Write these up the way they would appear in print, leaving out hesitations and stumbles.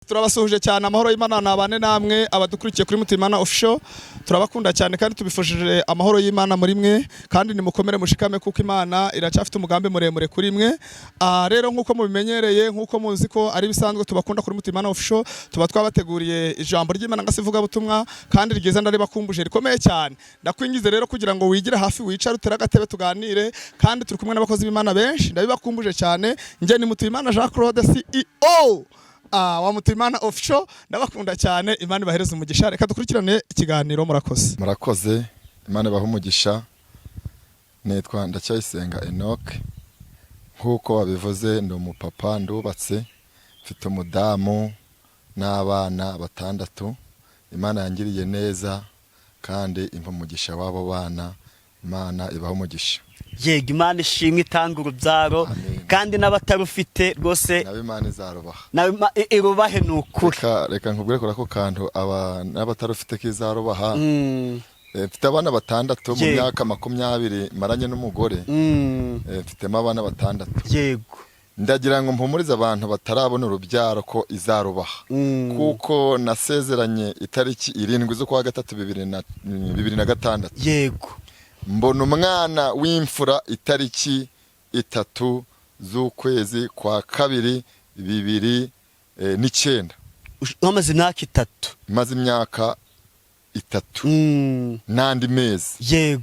turabasuhuje cyane amahoro y'Imana nabane namwe abadukurikiye kuri Mutimana Official turabakunda cyane kandi tubifashije amahoro y'Imana muri mwe kandi nimukomere mushikame kuko Imana iracafite umugambi muremure kuri mwe. Rero nkuko mubimenyereye nkuko muzi ko ari bisanzwe tubakunda kuri Mutimana Official tuba twabateguriye ijambo ry'Imana ngasivuga butumwa kandi rigeze ndari bakumbuje rikomeye cyane. Ndakwingize rero kugira ngo wigire hafi wicare utera gatebe tuganire kandi turi kumwe n'abakozi b'Imana benshi ndabibakumbuje cyane. Nje ni Mutimana Jean Claude CEO wa Mutimana Official ndabakunda cyane. Imana ibahereze umugisha. Reka dukurikirane ikiganiro. Murakoze. Imana ibahe umugisha. Nitwa Ndacyayisenga Enoch. Nkuko wabivuze ndi umupapa ndubatse mfite umudamu n'abana 6. Imana yangiriye neza kandi impa umugisha wabo bana. Imana ibahe umugisha. Yego Imana ishimwe itanga urubyaro kandi n'abatarufite rwose nabe Imana izarubaha irubahe nukuri. Reka nkubwire ko kantu n'abatarufite kizarubaha. Mfite abana 6 mu myaka 20 maranye n'umugore. Mfitemo abana 6. Yego ndagira ngo mpumurize abantu batarabona urubyaro ko izarubaha kuko nasezeranye itariki 7 z'ukwa 3 2026. Yego mbona umwana w'imfura itariki 3 z'ukwezi kwa 2 2009. Wamaze imyaka 3. Maze imyaka 3 n'andi mezi. Yego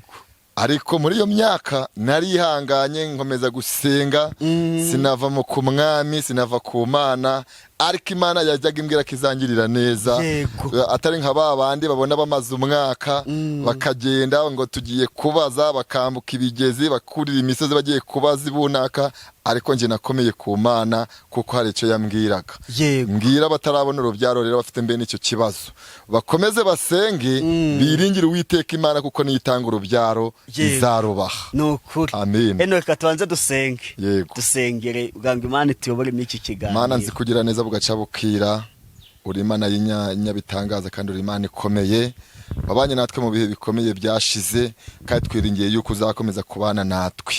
ariko muri iyo myaka narihanganye nkomeza gusenga. Sinava mu kumwami sinava ku Mana ariko Imana yajyaga imbwira kizangirira neza. Atari nka babandi babona bamaze umwaka bakagenda ngo tugiye kubaza bakambuka ibigezi bakurira imisozi bagiye kubaza ibunaka. Ariko nje nakomeye ku Mana kuko hari icyo yambwiraga. Mbwira batarabona urubyaro rero bafite mbe n'icyo kibazo bakomeze basenge biringire Uwiteka Imana kuko niyitanga urubyaro izarubaha. Nukuri. Amen. Reka tubanze dusenge. Yego. Dusengere uganga Imana tuyobore n'iki kiganiro. Mana nzi kugira neza bugaca bukira. Uri Imana y'inyabitangaza kandi uri Imana ikomeye. Babanye natwe mu bihe bikomeye byashize kandi twiringiye yuko uzakomeza kubana natwe.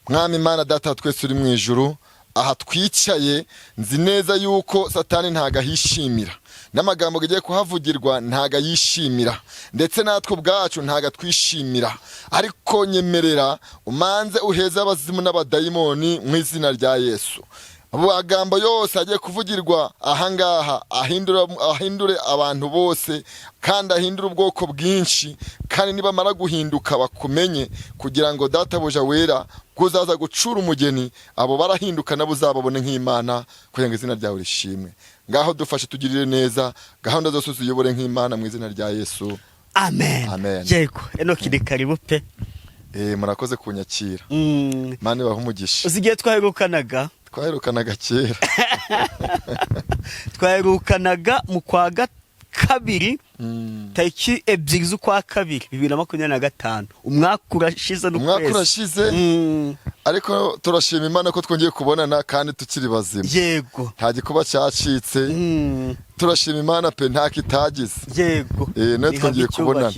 Mwami Imana Data twese uri mu ijuru aha twicaye nzi neza yuko Satani ntaga hishimira n'amagambo gagiye kuhavugirwa ntaga yishimira ndetse natwe ubwacu ntaga twishimira. Ariko nyemerera umanze uheza abazimu n'abadayimoni mu izina rya Yesu. Amagambo yose agiye kuvugirwa ahangaha ahindure abantu bose kandi ahindure ubwoko bwinshi kandi nibamara guhinduka bakumenye kugira ngo Databuja wera kuzaza gucura umugeni abo barahinduka nabo uzababone nk'Imana kugira ngo izina ryawe rishimwe. Ngaho dufashe tugirire neza gahunda zose uziyobore nk'Imana mu izina rya Yesu. Amen. Amen. Yego Enoch ni karibu pe. Murakoze kunyakira. Mana ibahe umugisha. Uzigiye twaherukanaga kera. Twaherukanaga mu kwa 2 tariki 2 z'ukwa 2 2025. Umwaka urashize ariko turashima Imana ko twongeye kubonana kandi tukiri bazima. Yego nta gikuba cyacitse. Turashima Imana pe nta kitagize. Yego natwe twongeye kubonana.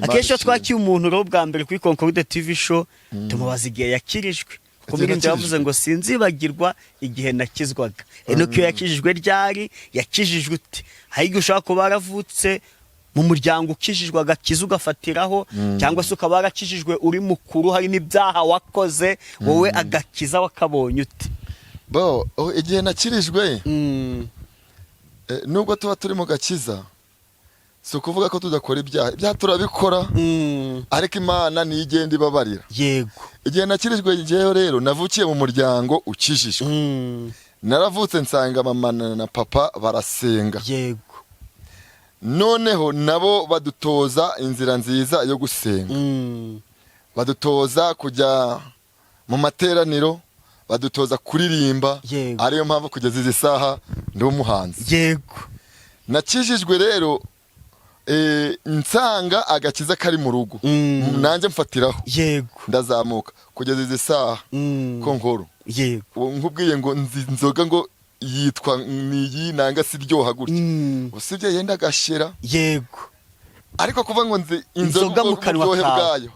Akesha twakiye umuntu ro bwa mbere kuri Concorde TV show tumubaza igihe yakirijwe. Kubirinda yavuze ngo sinzibagirwa igihe nakizwaga. Enoch yakijijwe ryari yakijijwe ute? Hayiga ushaka kuba baravutse mu muryango ukijijwe agakiza ugafatiraho cyangwa se ukaba barakijijwe uri mukuru hari n'ibyaha wakoze wowe agakiza wakabonye ute? Igihe nakirijwe nubwo tuba turi mu gakiza si ukuvuga ko tudakora ibyaha turabikora ariko Imana niyo igenda ibabarira. Yego igihe nakirijwe igihe rero navukiye mu muryango ukijijwe. Naravutse nsanga mama na papa barasenga. Yego noneho nabo badutoza inzira nziza yo gusenga. Badutoza kujya mu materaniro badutoza kuririmba. Ariyo mpamvu kugeza izi saha ndi umuhanzi. Yego nakijijwe rero nsanga agakiza kari mu rugo nanjye mfatiraho. Yego ndazamuka kugeza izi saha ko nkoro. Yego nkubwiye ngo nzoga ngo yitwa niyi nanga siryoha gutya usibye yenda gashera. Yego ariko kuva ngo nzi inzoga mu kanwa bwayo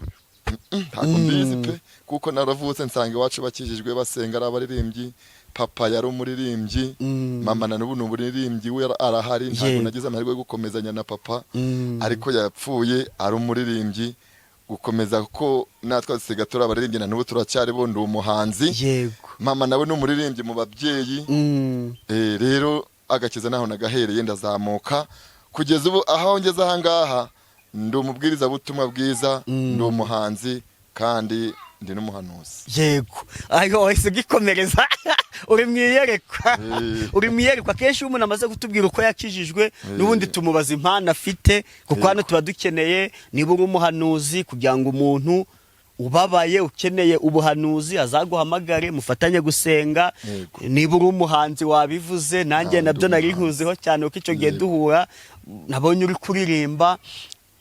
ntabwo mbizi pe kuko naravutse nsanga iwacu bakijijwe basenga ari abaririmbyi papa yari umuririmbyi, mama na n'ubu ni umuririmbyi, we arahari, ntabwo nagize amahirwe yo gukomezanya na papa, ariko yapfuye ari umuririmbyi, gukomeza ko natwe dusiga turi abaririmbyi na n'ubu turacyari bo, ndi umuhanzi. Yego. Mama nawe ni umuririmbyi mu babyeyi. Rero agakiza naho nagahereye ndazamuka kugeza ubu aho ngeze aha ngaha, ndi umubwiriza butumwa bwiza, ndi umuhanzi kandi ndi n'umuhanuzi. Yego. Ayo wese gikomereza uri mwiyerekwa. Uri mwiyerekwa kenshi umuntu amaze kutubwira uko yakijijwe, n'ubundi tumubaza impano afite, kuko hano tuba dukeneye niba uri umuhanuzi kugira ngo umuntu ubabaye ukeneye ubuhanuzi azaguhamagare mufatanye gusenga. Niba uri umuhanzi wabivuze, nanjye nabyo narihuzeho cyane kuko icyo gihe duhura nabonye uri kuririmba,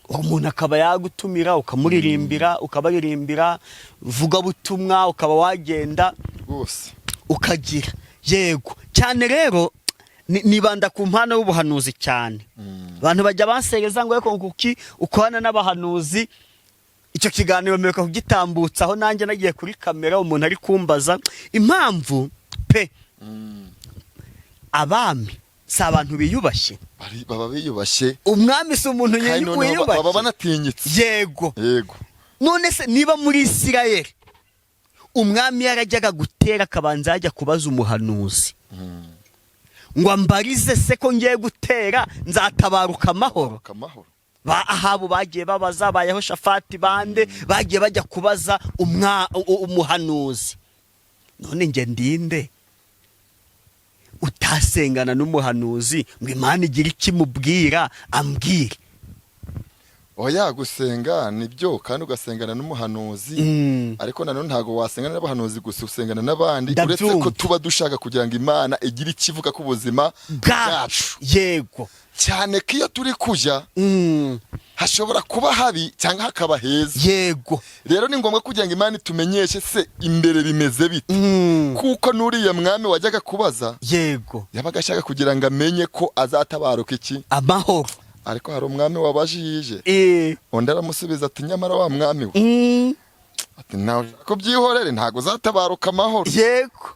umuntu akaba yagutumira ukamuririmbira, ukabaririmbira vuga butumwa, ukaba wagenda rwose ukagira. Yego cyane. Rero nibanda ku mpano y'ubuhanuzi cyane. Abantu bajya bansereza ngo ariko kuki ukorana n'abahanuzi. Icyo kiganiro mpereka kugitambutsa aho nanjye nagiye kuri kamera, umuntu ari kumbaza impamvu pe abami si abantu biyubashye, baba biyubashye. Umwami si umuntu wiyubashye, baba banatinyitse. Yego. Yego. None se niba muri Isirayeli umwami yarajyaga gutera akabanza yajya kubaza umuhanuzi ngo ambarize se ko ngiye gutera nzatabaruka amahoro. Ba Ahabu bagiye babaza, ba Yehoshafati bande bagiye bajya kubaza umuhanuzi. None nge ndinde utasengana n'umuhanuzi ngo Imana igira ikimubwira ambwire? Oya, gusenga nibyo kandi ugasengana n'umuhanuzi, ariko nanone ntago wasengana n'abahanuzi gusa, usengana n'abandi, uretse ko tuba dushaka kugira ngo Imana igire ikivuga ku buzima bwacu. Yego. Cyane ko iyo turi kujya hashobora kuba habi cyangwa hakaba heza. Yego. Rero ni ngombwa kugira ngo Imana itumenyeshe se imbere bimeze bite, kuko nuriya mwami wajyaga kubaza. Yego. yabaga ashaka kugira ngo amenye ko azatabaruka iki? Amahoro. Ariko hari umwami wabajije, undi aramusubiza ati nyamara wa mwami we ati nawe ko byihorere ntago uzatabaruka amahoro. Yego.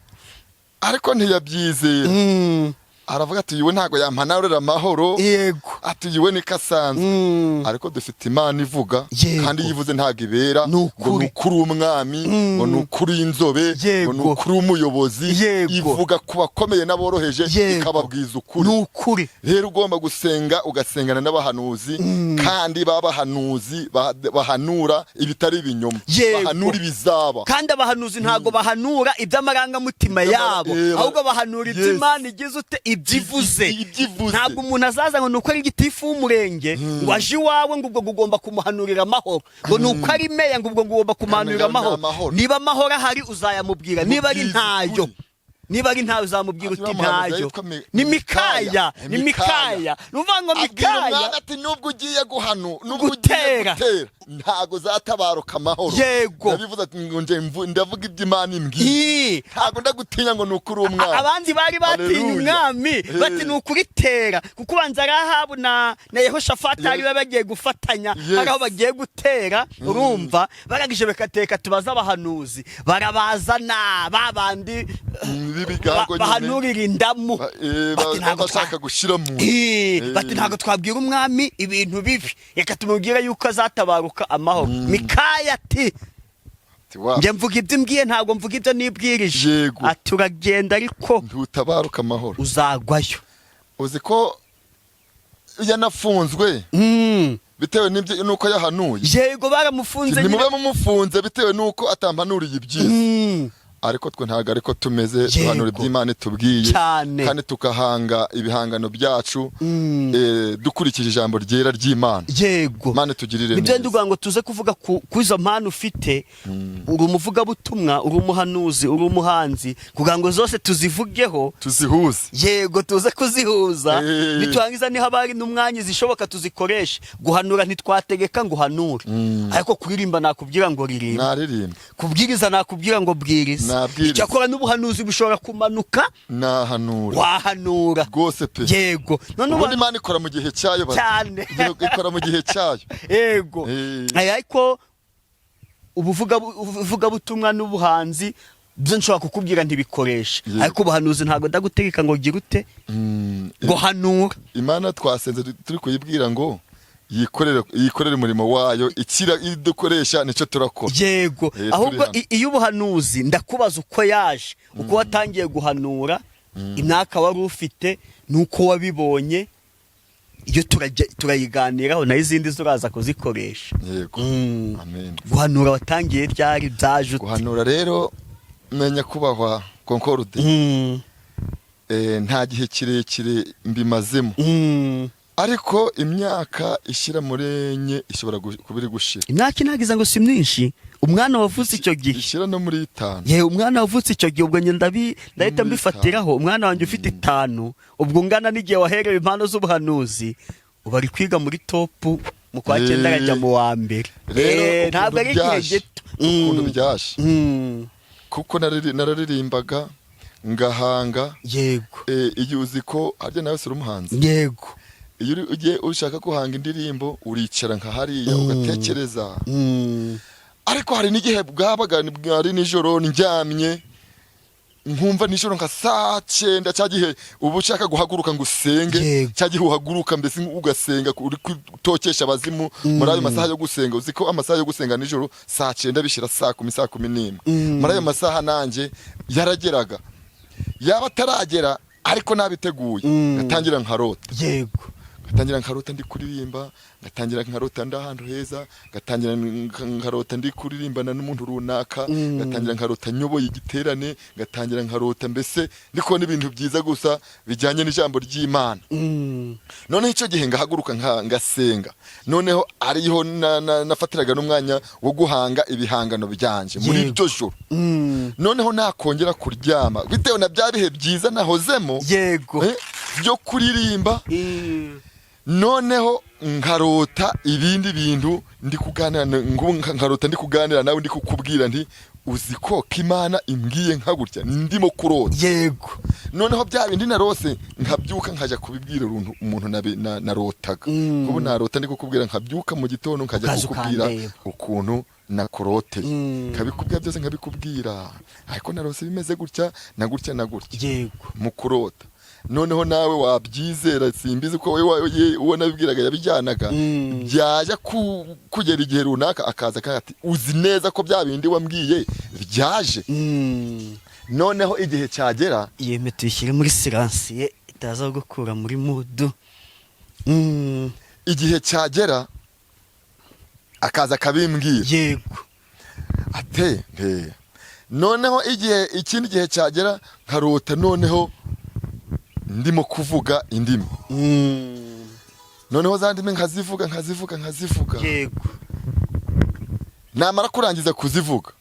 Ariko ntiyabyizera. Aravuga ati yiwe ntago yampanarira amahoro. Yego. Ati yiwe ni kasanzwe. Ariko dufite Imana ivuga, kandi yivuze ntago ibera, ngo nukuri umwami, ngo nukuri inzobe, ngo nukuri umuyobozi, ivuga ku bakomeye n'aboroheje ikababwiza ukuri. Nukuri. Rero ugomba gusenga ugasengana n'abahanuzi, kandi babahanuzi bahanura ibitari ibinyoma, bahanura ibizaba. Kandi abahanuzi ntago bahanura iby'amarangamutima yabo, ahubwo bahanura iby'Imana igize ute ibyivuze. Ntabwo umuntu azaza ngo nuko ari gitifu w'umurenge ngo aje iwawe ngo ubwo ugomba kumuhanurira amahoro, ngo nuko ari meya ngo ubwo ugomba kumuhanurira amahoro. Niba amahoro ahari uzayamubwira, niba ari ntayo uzamubwira uti ntayo. Ni Mikaya. Nuvuga ngo Mikaya ati nubwo ugiye gutera ntago zatabaruka amahoro. Yego. Nabivuze ati ngo ndavuga iby'Imana imbwira, ntago ndagutinya ngo nukuri umwami. Abandi bari batinya umwami bati nukuri tera, kuko banza ari Ahabu na Yehoshafati ari bagiye gufatanya, hari aho bagiye gutera. Urumva baragije bakateka tubaza abahanuzi, barabazana babandi bahanurira indamu, bashaka gushira mu bati ntago twabwira umwami ibintu bibi, reka tumubwira yuko azatabaruka amahoro. Mikaya ati njye mvuga ibyo mbwiye, ntabwo mvuga ibyo nibwirije. Ati uragenda ariko ntutabaruka amahoro, uzagwayo. Uzi ko yanafunzwe bitewe nuko yahanuye. Yego, baramufunze. Nimube mumufunze bitewe nuko atampanuriye ibyiza. Ariko twe ntago ariko tumeze, duhanura iby'Imana tubwiye, kandi tukahanga ibihangano byacu dukurikije ijambo ryera ry'Imana. Yego. Imana tugirire neza. Nibyo nduvuga ngo tuze kuvuga ku izo mpano ufite. Uri umuvuga butumwa, uri umuhanuzi, uri umuhanzi, kugira ngo zose tuzivugeho, tuzihuze. Yego, tuze kuzihuza. Nitwangiza ni habari n'umwanya zishoboka tuzikoreshe. Guhanura ntitwategeka ngo uhanure, ariko kuririmba nakubwira ngo ririmba, naririmba. Kubwiriza nakubwira ngo bwiriza. Icyakora n'ubuhanuzi bushobora kumanuka, nahanura, wahanura rwose pe. Yego. None ubundi Imana ikora mu gihe cyayo cyane. Ikora mu gihe cyayo. Yego. Ariko ubuvuga butumwa n'ubuhanzi byo nshobora kukubwira ntibikoresha Yego. ariko ubuhanuzi ntabwo ndagutegeka ngo gira ute ngo hanura. Imana twasenze turi kuyibwira ngo yikorere umurimo wayo, ikira idukoresha nicyo turakora. Yego, ahubwo iyo ubuhanuzi ndakubaza uko yaje, uko watangiye guhanura, imyaka wari ufite nuko wabibonye, iyo turayiganiraho nayo izindi zuraza kuzikoresha. Yego. Amen. Guhanura watangiye ryari, byaje ute? Guhanura rero menya kubahwa Concorde, nta gihe kirekire mbimazemo, ariko imyaka ishyira muri enye ishobora kuba iri gushira. Imyaka inagiza ngo si myinshi, umwana wavutse icyo gihe ishyira no muri 5. Ye, umwana wavutse icyo gihe ubwo ndahita mbifatiraho, umwana wanjye ufite 5, ubwo ngana n'igihe waherewe impano z'ubuhanuzi, uba ari kwiga muri topu mu kwa 9 arajya mu wa mbere. Ntabwo ari igihe gito. Ukuntu byaje kuko nararirimbaga ngahanga. Yego. Iyo uzi ko harya nawe sura umuhanzi. Yego. Iyo ugiye ushaka guhanga indirimbo uricara nka hariya ugatekereza, ariko hari n'igihe bwabaga ari nijoro ndyamye nkumva nijoro nka saa 9 cyagihe ubu ushaka guhaguruka ngo usenge, cyagihe uhaguruka mbese ugasenga uri kutokesha abazimu muri ayo masaha yo gusenga. Uzi ko amasaha yo gusenga nijoro saa 9 bishira saa 10 muri ayo masaha nanjye yarageraga, yaba ataragera ariko nabiteguye ngatangira nkarota. Yego. Ngatangira nkarota ndi kuririmba, ngatangira nkarota ndi ahantu heza, ngatangira nkarota ndi kuririmbana n'umuntu runaka, ngatangira nkarota nyoboye igiterane, ngatangira nkarota mbese ndiko n'ibintu byiza gusa bijyanye n'ijambo ry'Imana. Noneho icyo gihe ngahaguruka ngasenga, noneho ariho nafatiraga n'umwanya wo guhanga ibihangano byanje muri iryo joro. Noneho nakongera kuryama bitewe na bya bihe byiza nahozemo. Yego. Byo kuririmba. Noneho nkarota ibindi bintu ndi kuganira, nkarota ndi kuganira nawe ndi kukubwira nti uzi ko Imana imbwiye nkagutya ndimo kurota. Yego. Noneho bya bindi narose nkabyuka nkaja kubibwira umuntu narotaga. Ubu narota ndi kukubwira nkabyuka mu gitondo nkaja kukubwira ukuntu nakorote, nkabikubwira byose nkabikubwira, ariko narose bimeze gutya na gutya na gutya. Yego. Mu kurota. Noneho nawe wabyizera, simbizi ko wowe nabibwiraga yabijyanaga, byajya kugera igihe runaka akaza ati uzi neza ko bya bindi wambwiye byaje. Noneho igihe cyagera, yeme tuyishyire muri siransiye itaza gukura muri mudu. Igihe cyagera akaza akabimbwira. Yego. Ate noneho ikindi gihe cyagera nkarota noneho ndimo kuvuga indimi. Noneho za ndimi nkazivuga. Yego. Namara kurangiza kuzivuga,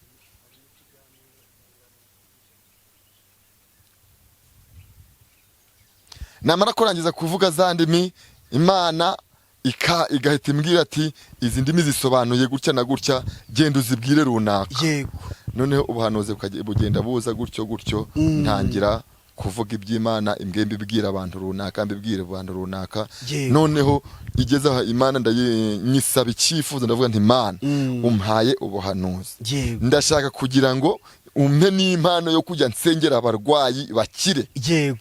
kuvuga za ndimi, Imana igahita imbwira ati izi ndimi zisobanuye gutya na gutya, genda uzibwire runaka. Yego. Noneho ubuhanuzi bugenda buza gutyo ntangira kuvuga iby'Imana, imbwembe ibwira abantu runaka, mbibwira abantu runaka. Noneho igeze aho Imana ndanyisaba icyifuzo, ndavuga nti Imana umpaye ubuhanuzi, ndashaka kugira ngo umpe n'impano yo kujya nsengera abarwayi bakire. Yego.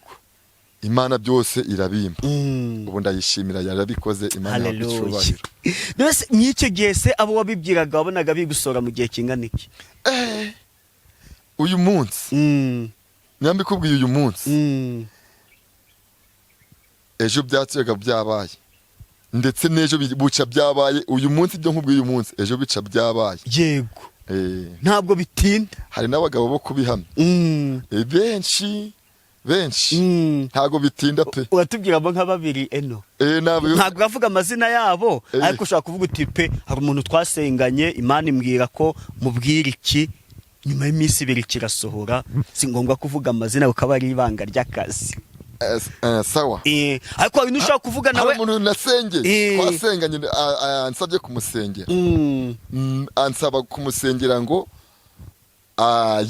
Imana byose irabimpa. Ubu ndayishimira, yarabikoze. Imana yabicyubahiro. Nose n'icyo gihe se abo wabibwiraga wabonaga bigusora mu gihe kingana iki? Uyu munsi nyambikubwiye uyu munsi, ejo byatsuyaga byabaye, ndetse n'ejo buca byabaye. Uyu munsi byo nkubwiye uyu munsi, ejo bica byabaye. Yego. Ntabwo bitinda. Hari n'abagabo bo kubihamya benshi ntabwo bitinda pe. Uratubwiramo nka babiri eno. Ntabwo bavuga amazina yabo, ariko ushaka kuvuga uti pe hari umuntu twasenganye, Imana imbwira ko mubwira iki, nyuma y'iminsi 2 kirasohora. Si ngombwa kuvuga amazina ukaba ari ibanga ry'akazi. Sawa. Ariko hari n'ushaka kuvuga nawe. Hari umuntu nasengeye, twasenganye, ansabye kumusengera. Ansaba kumusengera ngo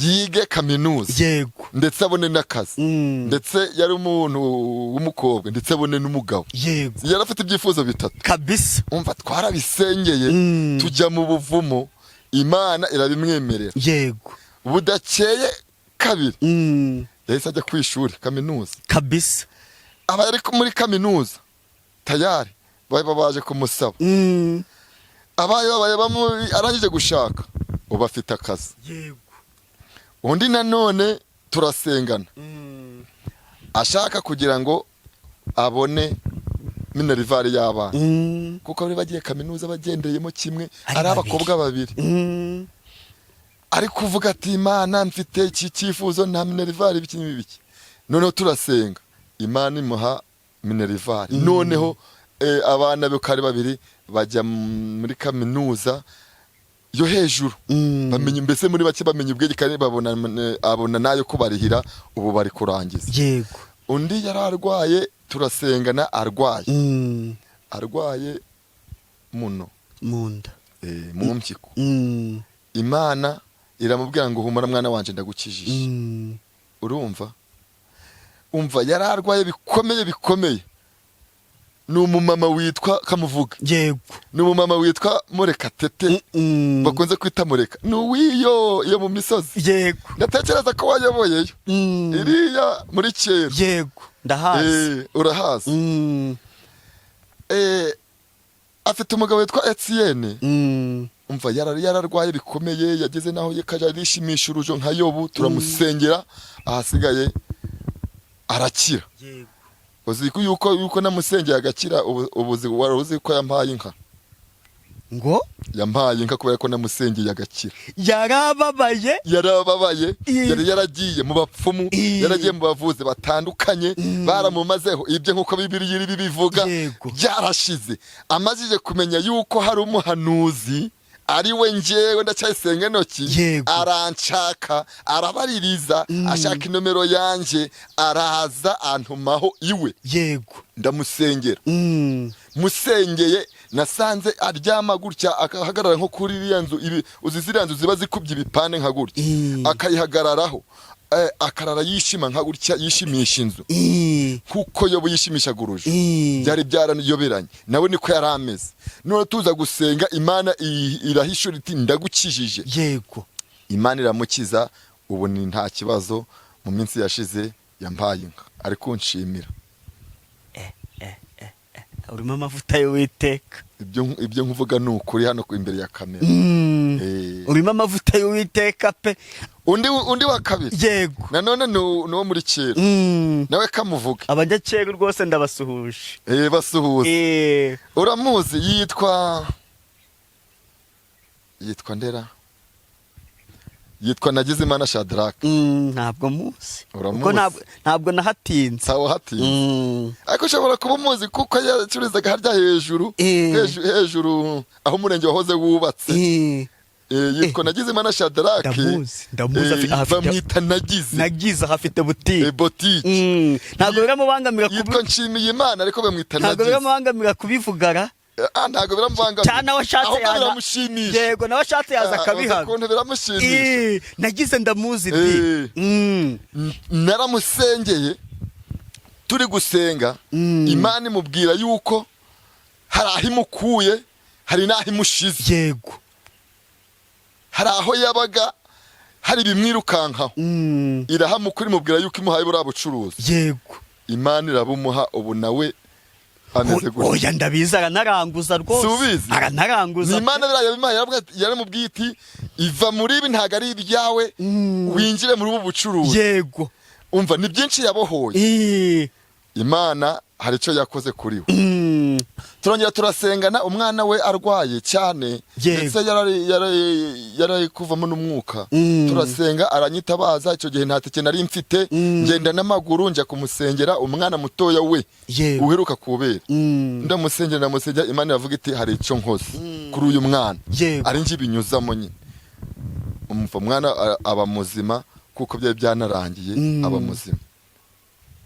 yige kaminuza. Yego. Ndetse abone n'akazi. Ndetse yari umuntu w'umukobwa, ndetse abone n'umugabo. Yego. Yarafite ibyifuzo 3 kabisa. Umva twarabisengeye, tujya mu buvumo, Imana irabimwemerera. Yego. Budakeye kabiri yahise ajya ku ishuri kaminuza kabisa. aba yari muri kaminuza tayari baba baje kumusaba abaye arangije gushaka ubu afite akazi. Yego. Undi nanone turasengana ashaka kugira ngo abone minerivare y'abana kuko bari bagiye kaminuza bagendeyemo kimwe ari abakobwa babiri ari kuvuga ati Imana mfite iki cyifuzo nta minerivare biki n'ibiki. Noneho turasenga Imana imuha minerivare. Noneho abana be kari babiri bajya muri kaminuza yo hejuru bamenye mbese muri bake bamenye ubwenge kandi abona nayo ko barihira ubu bari kurangiza. Yego. Undi yari arwaye turasengana arwaye muno munda mu mpyiko. Imana iramubwira ngo humura mwana wanje ndagukijije. Urumva yari arwaye bikomeye. Ni umumama witwa Kamuvuga. Yego. Ni umumama witwa Murekatete bakunze kwita Mureka. Ni uwiyo yo mu misozi. Yego. Ndatekereza ko wayoboyeyo iriya muri kera. Yego, ndahazi. Urahazi. Afite umugabo witwa Etienne. Umva yararwaye bikomeye yageze naho yakaja rishimisha urujo nka Yobu turamusengera ahasigaye arakira. Yego. Uzi yuko namusengeye agakira ubuzi wari uzi ko yampaye inka ngo yampaye inka kubera ko namusengeye agakira. Yarababaye yari yaragiye mu bapfumu yaragiye mu bavuzi batandukanye baramumazeho ibyo nkuko Bibiliya iri bivuga byarashize. Amazije kumenya yuko hari umuhanuzi ari we njyewe ndacyayisenga Enoki aranshaka arabaririza ashaka inomero yanjye araza antumaho iwe. Yego. Ndamusengera musengeye nasanze aryama gutya akahagarara nko kuri iriya nzu uzi ziriya nzu ziba zikubye ibipande nka gutya akayihagararaho akarara yishima nka gutya yishimisha inzu kuko Yobu yishimishaga urujo. Byari byaraniyoberanye nawe niko yari ameze. None tuza gusenga Imana irahishura iti ndagukijije. Yego. Imana iramukiza ubu ni nta kibazo. Mu minsi yashize yampaye inka ari kunshimira. Urimo amavuta y'Uwiteka. Ibyo nkuvuga ni ukuri hano imbere ya kamera. Urimo amavuta y'Uwiteka pe. Undi wa kabiri. Yego. Nanone no muri kera. Nawe Kamuvuga. Abanyakera rwose ndabasuhuje. Basuhuze. Uramuzi yitwa Ndera. Yitwa Nagizimana Shadrack. Ntabwo muzi. Kuko ntabwo nahatinze. Sawa hatinze. Ariko ushobora kuba muzi kuko yacurizaga harya hejuru aho umurenge wahoze wubatse. Yitwa Nagizimana Shadrack. Ndamuzi bamwita Nagize hafite butike. Botike. Ntabwo biramubangamira yitwa Nshimiye Imana ariko bamwita Nagize. Ntabwo biramubangamira kubivugara. Ntabwo biramubangamira. Cyane washatse yaza. Yego nawe washatse yaza kabihaga. Ukuntu biramushimisha. Nagize ndamuzi naramusengeye turi gusenga Imana imubwira yuko hari aho imukuye hari n'aho imushize. Yego. Hari aho yabaga hari bimwirukankaho irahamukuri mubwira yuko imuhaye buriya bucuruzi. Yego. Imana irabumuha ubu nawe ameze gutya. Oya ndabizi aranaranguza rwose. Subizi. Aranaranguza. Ni Imana biriya yabimuhaye yaramubwiye iti iva muri ibi ntago ari ibyawe winjire muri ubu bucuruzi. Yego. Umva ni byinshi yabohoye. Imana hari icyo yakoze kuri we. Turongera turasengana umwana we arwaye cyane ndetse yari kuvamo n'umwuka. Turasenga aranyitabaza icyo gihe nta tike nari mfite ngenda n'amaguru njya kumusengera umwana mutoya we uheruka kubera. Ndamusengera Imana iravuga iti hari icyo nkoze kuri uyu mwana ari nje binyuzamo nyine. Umva mwana aba muzima kuko byari byanarangiye aba muzima.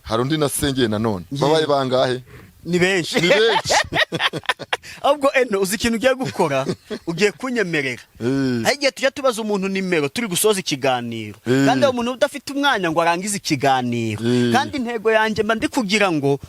Hari undi nasengeye nanone babaye bangahe? Ni benshi. Ahubwo uzi ikintu ugiye gukora ugiye kunyemerera. Hagiye tujya tubaza umuntu nimero turi gusoza ikiganiro kandi uwo muntu udafite umwanya ngo arangize ikiganiro kandi intego yanjye mba ndi kugira ngo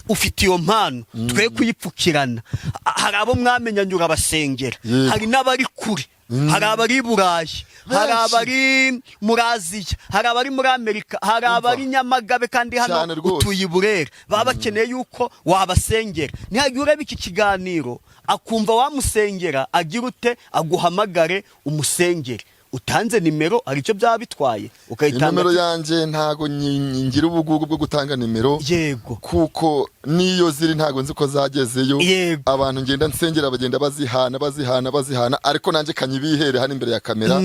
ufite iyo mpano twe kuyipfukirana. Hari abo mwamenyanye urabasengera hari n'abari kure hari abari i burayi, hari abari muri aziya, hari abari muri amerika, hari abari nyamagabe kandi hano utuye i burera, baba bakeneye yuko wabasengera. Nihagiye ureba iki kiganiro akumva wamusengera, agira ute aguhamagare umusengere, utanze nimero aricyo byaba bitwaye ukayitanga. Nimero yanjye ntago ngira ubugugu bwo gutanga nimero, yego, kuko niyo ziri ntago nzi ko zagezeyo. Abantu ngenda nsengera bagenda bazihana, ariko nanjye kanyibihere hano imbere ya kamera.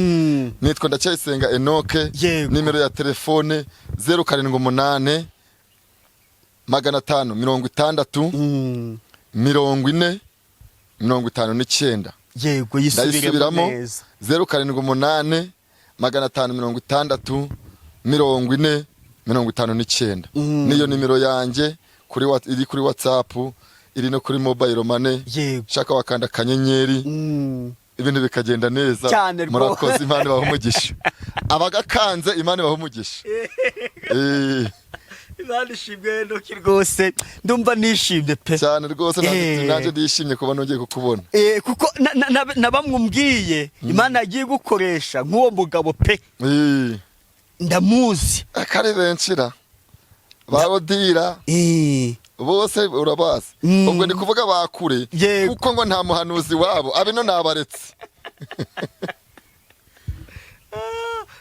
Nitwa Ndacyayisenga Enoke, nimero ya telefone 078 560 40 59. Yego, yisubiremo neza. 078 560 40 59. Niyo nimero yanjye iri kuri WhatsApp, iri no kuri mobile money. Shaka wakanda kanyenyeri, ibintu bikagenda neza. Murakoze, Imana ibahe umugisha. Abagakanze Imana ibahe umugisha. Imana ishimwe Enoki rwose, ndumva nishimye pe cyane rwose. Nanjye ndishimye kuba nongeye kukubona, kuko nabamwumbwiye Imana yagiye gukoresha nk'uwo mugabo pe. Ndamuzi akari benshira barodira bose urabazi. Ubwo ndi kuvuga bakure, kuko ngo nta muhanuzi wabo abino nabaretse.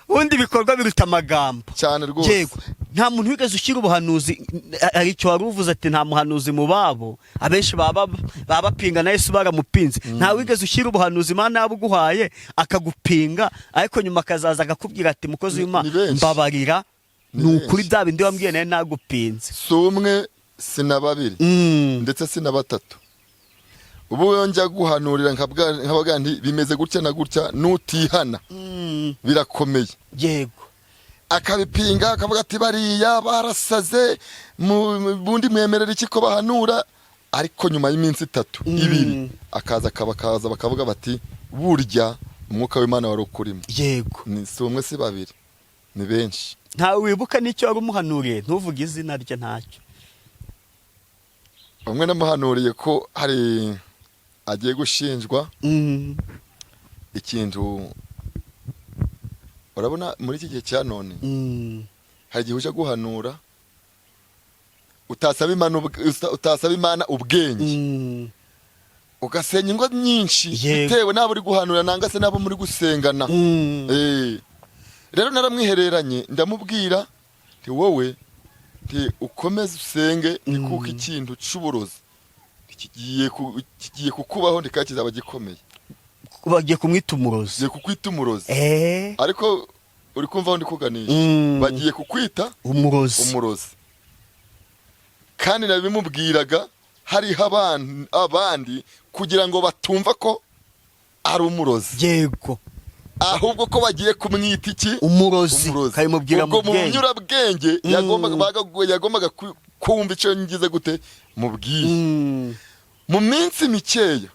undi bikorwa biruta amagambo cyane rwose. Yego, nta muntu wigeze ushyira ubuhanuzi, aricyo wari uvuze ati nta muhanuzi mu babo. Abenshi baba bapinga na Yesu baramupinze. Nta wigeze ushyira ubuhanuzi Imana yabuguhaye akagupinga, ariko nyuma akazaza akakubwira ati mukozi w'Imana mbabarira, ni ukuri bya bindi wambwiye nawe nagupinze. Si umwe, si na babiri, ndetse si na batatu. Ubu yongera guhanurira nkabaga nti bimeze gutya na gutya, nutihana birakomeye. Yego, akabipinga akavuga ati bariya barasaze, bundi mwemerera iki ko bahanura. Ariko nyuma y'iminsi 3 2 akaza bakavuga bati burya umwuka w'Imana wari ukurimo. Yego, ni si umwe si babiri, ni benshi. Nta wibuka n'icyo wari umuhanuriye, ntuvuge izina rye ntacyo. Bamwe namuhanuriye ko hari agiye gushinjwa ikintu. Urabona muri iki gihe cya none hari igihe uje guhanura utasaba Imana ubwenge, ugasenya ingo nyinshi bitewe n'abo uri guhanura nanga se n'abo muri gusengana. Rero naramwihereranye ndamubwira nti wowe ukomeze usenge, kuko ikintu cy'uburozi kigiye kukubaho ndika kizaba gikomeye. Bagiye kumwita umurozi. Bagiye kukwita umurozi. Ariko uri kumva aho ndi kuganisha. Bagiye kukwita umurozi. Kandi nabimubwiraga hariho abandi kugira ngo batumva ko ari umurozi. Yego, ahubwo ko bagiye kumwita iki? Umurozi. Kayimubwira mu bwenge. Mu nyurabwenge yagombaga kumva icyo ngize gute mubwiye. Mu minsi mikeya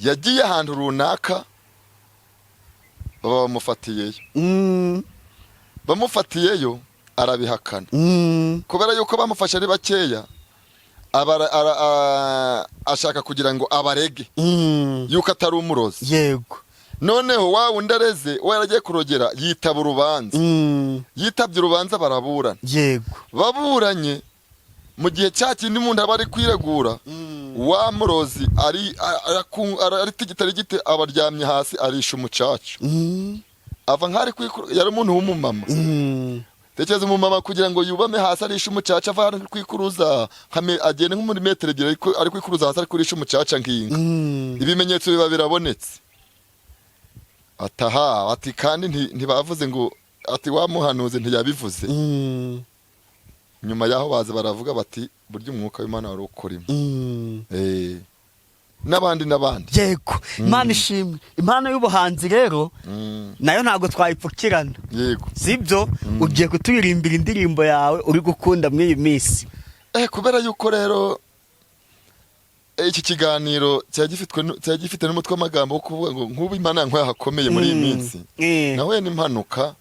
yagiye ahantu runaka, bamufatiyeyo arabihakana. Kubera yuko bamufashe ari bakeya, ashaka kugira ngo abarege yuko atari umurozi. Yego, noneho wa wundi areze we yaragiye kurogera, yitaba urubanza. Yitabye urubanza baraburana. Yego, baburanye mu gihe cya kindi umuntu aba ari kwiregura, wa murozi ari tigitari gite abaryamye hasi arisha umucaca. Ava nk'ari yari umuntu w'umumama. Tekereza umumama kugira ngo yubame hasi arisha umucaca, ava hano kwikuruza agende nko muri metero 2 ari kwikuruza hasi ari kurisha umucaca nkinga. Ibimenyetso biba birabonetse. Ataha ati kandi ntibavuze ngo ati wamuhanuze ntiyabivuze. Nyuma yaho baza baravuga bati burya umwuka w'Imana wari ukurimo. N'abandi. Yego, Imana ishimwe. Impano y'ubuhanzi rero nayo ntago twayipfukirana. Yego, sibyo? Ugiye kuturirimbira indirimbo yawe uri gukunda muri iyi minsi. Kubera yuko rero iki kiganiro cyagifite n'umutwe w'amagambo wo kuvuga ngo nk'ubu Imana yahakomeye muri iyi minsi. Nawe n'impanuka.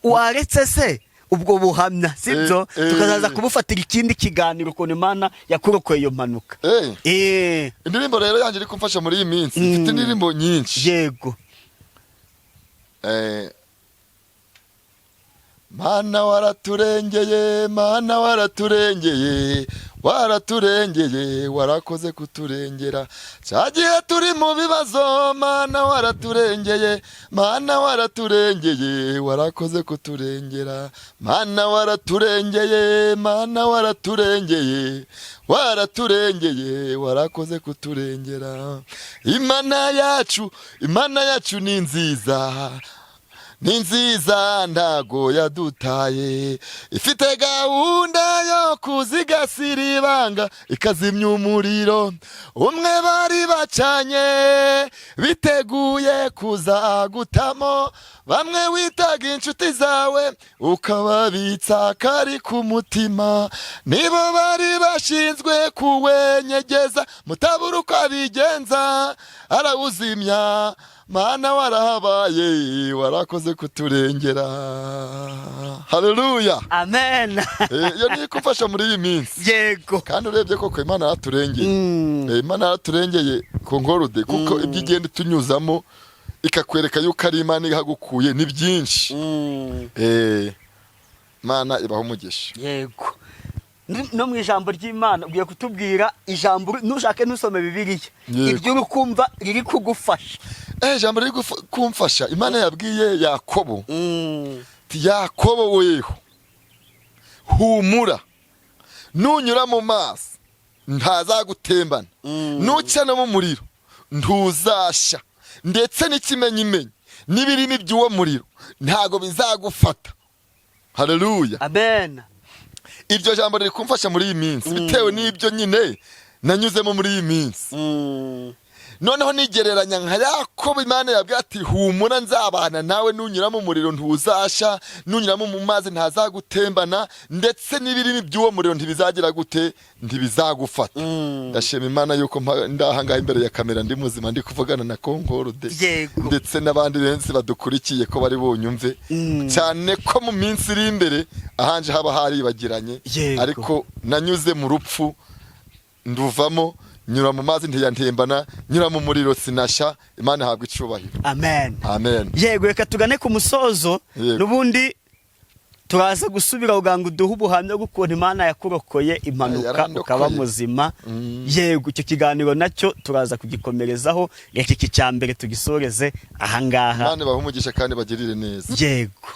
Waretse se ubwo buhamya sibyo tukazaza kubufatira ikindi kiganiro ukuntu Imana yakurokoye iyo mpanuka. Indirimbo rero yanjye iri kumfasha muri iyi minsi mfite indirimbo nyinshi. Yego. Mana waraturengeye, Mana waraturengeye, waraturengeye, warakoze kuturengera cyagiye turi mu bibazo. Mana waraturengeye, Mana waraturengeye, warakoze kuturengera. Mana waraturengeye, Mana waraturengeye, waraturengeye, warakoze kuturengera. Imana yacu ni nziza, ni nziza ntago yadutaye, ifite gahunda yo kuzigasira ibanga ikazimya umuriro umwe bari bacanye biteguye kuzagutamo. Bamwe witaga inshuti zawe ukababitsa kari ku mutima, nibo bari bashinzwe kuwenyegeza mutabura uko abigenza arawuzimya. Mana warahabaye, warakoze kuturengera. Haleluya, amen. Iyo ni kumfasha muri iyi minsi. Yego. Kandi urebye koko Imana yaturengeye. Imana yaturengeye Konkorode kuko ibyo igenda tunyuzamo ikakwereka yuko ari Imana ihagukuye ni byinshi. Mana ibaho umugisha. Yego. No mu ijambo ry'Imana ugiye kutubwira ijambo nushake nusome Bibiliya ibyo urukumva riri kugufasha. Ijambo riri kumfasha Imana yabwiye Yakobo, Yakobo weho humura, nunyura mu mazi ntazagutembana, nuca no mu muriro ntuzasha, ndetse n'ikimenyimenyi n'ibirimi by'uwo muriro ntago bizagufata. Haleluya, amen. Iryo jambo riri kumfasha muri iyi minsi bitewe n'ibyo nyine nanyuzemo muri iyi minsi. Noneho nigereranya nka Yakobo, Imana yabwiye ati humura nzabana nawe, nunyura mu muriro ntuzasha, nunyura mu mazi ntazagutembana, ndetse n'ibirimi by'uwo muriro ntibizagira gute, ntibizagufata. Ndashima Imana yuko ndahangaye imbere ya kamera ndi muzima ndi kuvugana na Konkorode, ndetse n'abandi benshi badukurikiye ko bari bunyumve, cyane ko mu minsi iri imbere ahanje haba haribagiranye, ariko nanyuze mu rupfu nduvamo, nyura mu mazi ntiyantembana, nyura mu muriro sinasha. Imana ihabwa icubahiro. Amen, amen. Yego, reka tugane ku musozo. Nubundi turaza gusubira uganga uduhe ubuhamya bw'ukuntu Imana yakurokoye impanuka ukaba muzima. Yego, icyo kiganiro nacyo turaza kugikomerezaho, reka iki cyambere tugisoreze ahangaha. Imana ibahe umugisha kandi bagirire neza. Yego.